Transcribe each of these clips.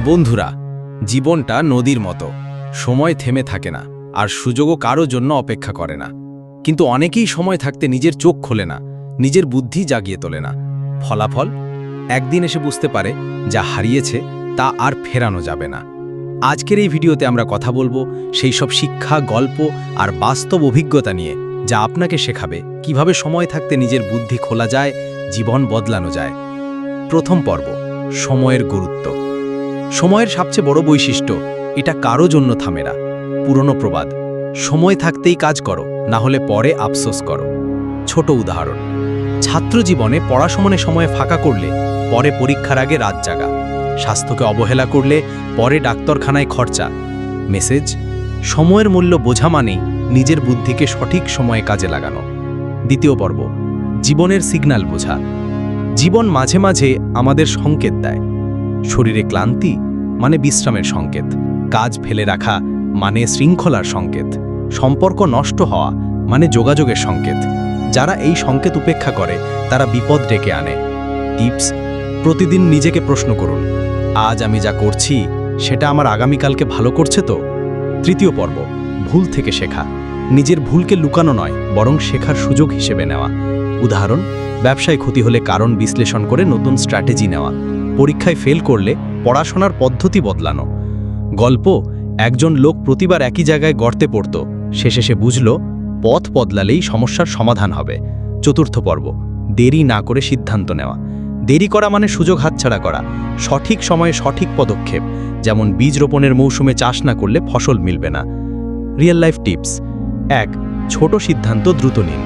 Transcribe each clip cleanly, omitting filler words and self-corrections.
বন্ধুরা, জীবনটা নদীর মতো, সময় থেমে থাকে না, আর সুযোগও কারো জন্য অপেক্ষা করে না। কিন্তু অনেকেই সময় থাকতে নিজের চোখ খোলে না, নিজের বুদ্ধি জাগিয়ে তোলে না। ফলাফল একদিন এসে বুঝতে পারে যা হারিয়েছে তা আর ফেরানো যাবে না। আজকের এই ভিডিওতে আমরা কথা বলবো সেই সব শিক্ষা, গল্প আর বাস্তব অভিজ্ঞতা নিয়ে, যা আপনাকে শেখাবে কিভাবে সময় থাকতে নিজের বুদ্ধি খোলা যায়, জীবন বদলানো যায়। প্রথম পর্ব, সময়ের গুরুত্ব। সময়ের সবচেয়ে বড় বৈশিষ্ট্য, এটা কারো জন্য থামে না। পুরনো প্রবাদ, সময় থাকতেই কাজ করো, না হলে পরে আফসোস করো। ছোট উদাহরণ, ছাত্র জীবনে পড়াশোনার সময় ফাঁকা করলে পরে পরীক্ষার আগে রাত জাগা, স্বাস্থ্যকে অবহেলা করলে পরে ডাক্তারখানায় খরচা। মেসেজ, সময়ের মূল্য বোঝা মানেই নিজের বুদ্ধিকে সঠিক সময়ে কাজে লাগানো। দ্বিতীয় পর্ব, জীবনের সিগন্যাল বোঝা। জীবন মাঝে মাঝে আমাদের সংকেত দেয়। শরীরে ক্লান্তি মানে বিশ্রামের সংকেত, কাজ ফেলে রাখা মানে শৃঙ্খলার সংকেত, সম্পর্ক নষ্ট হওয়া মানে যোগাযোগের সংকেত। যারা এই সংকেত উপেক্ষা করে তারা বিপদ ডেকে আনে। টিপস, প্রতিদিন নিজেকে প্রশ্ন করুন, আজ আমি যা করছি সেটা আমার আগামীকালকে ভালো করছে তো? তৃতীয় পর্ব, ভুল থেকে শেখা। নিজের ভুলকে লুকানো নয়, বরং শেখার সুযোগ হিসেবে নেওয়া। উদাহরণ, ব্যবসায় ক্ষতি হলে কারণ বিশ্লেষণ করে নতুন স্ট্র্যাটেজি নেওয়া। পরীক্ষায় ফেল করলে পড়াশোনার পদ্ধতি বদলানো। গল্প, একজন লোক প্রতিবার একই জায়গায় গর্তে পড়ত, শেষে সে বুঝল পথ বদলালেই সমস্যার সমাধান হবে। চতুর্থ পর্ব, দেরি না করে সিদ্ধান্ত নেওয়া। দেরি করা মানে সুযোগ হাতছাড়া করা। সঠিক সময়ে সঠিক পদক্ষেপ, যেমন বীজ রোপণের মৌসুমে চাষ না করলে ফসল মিলবে না। Real life tips: 1. ছোট সিদ্ধান্ত দ্রুত নিন।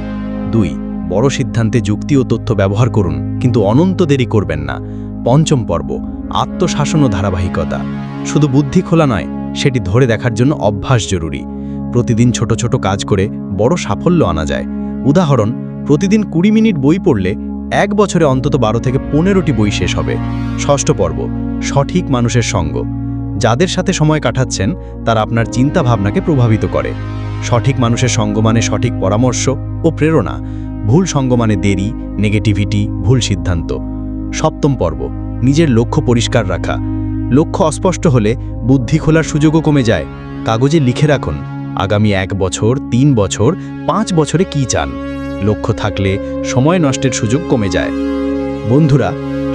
2. বড় সিদ্ধান্তে যুক্তি ও তথ্য ব্যবহার করুন, কিন্তু অনন্ত দেরি করবেন না। পঞ্চম পর্ব, আত্মশাসন ও ধারাবাহিকতা। শুধু বুদ্ধি খোলা নয়, সেটি ধরে দেখার জন্য অভ্যাস জরুরি। প্রতিদিন ছোট ছোট কাজ করে বড় সাফল্য আনা যায়। উদাহরণ, প্রতিদিন 20 মিনিট বই পড়লে 1 বছরে অন্তত 12 থেকে 15টি বই শেষ হবে। ষষ্ঠ পর্ব, সঠিক মানুষের সঙ্গ। যাদের সাথে সময় কাটাচ্ছেন তারা আপনার চিন্তা ভাবনাকে প্রভাবিত করে। সঠিক মানুষের সঙ্গ মানে সঠিক পরামর্শ ও প্রেরণা। ভুল সঙ্গ মানে দেরি, নেগেটিভিটি, ভুল সিদ্ধান্ত। সপ্তম পর্ব, নিজের লক্ষ্য পরিষ্কার রাখা। লক্ষ্য অস্পষ্ট হলে বুদ্ধি খোলার সুযোগও কমে যায়। কাগজে লিখে রাখুন আগামী 1 বছর, 3 বছর, 5 বছরে কি চান। লক্ষ্য থাকলে সময় নষ্টের সুযোগ কমে যায়। বন্ধুরা,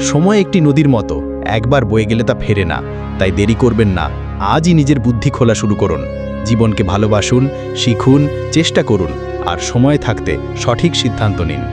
সময় একটি নদীর মতো, একবার বয়ে গেলে তা ফেরে না। তাই দেরি করবেন না, আজই নিজের বুদ্ধি খোলা শুরু করুন। জীবনকে ভালোবাসুন, শিখুন, চেষ্টা করুন, আর সময় থাকতে সঠিক সিদ্ধান্ত নিন।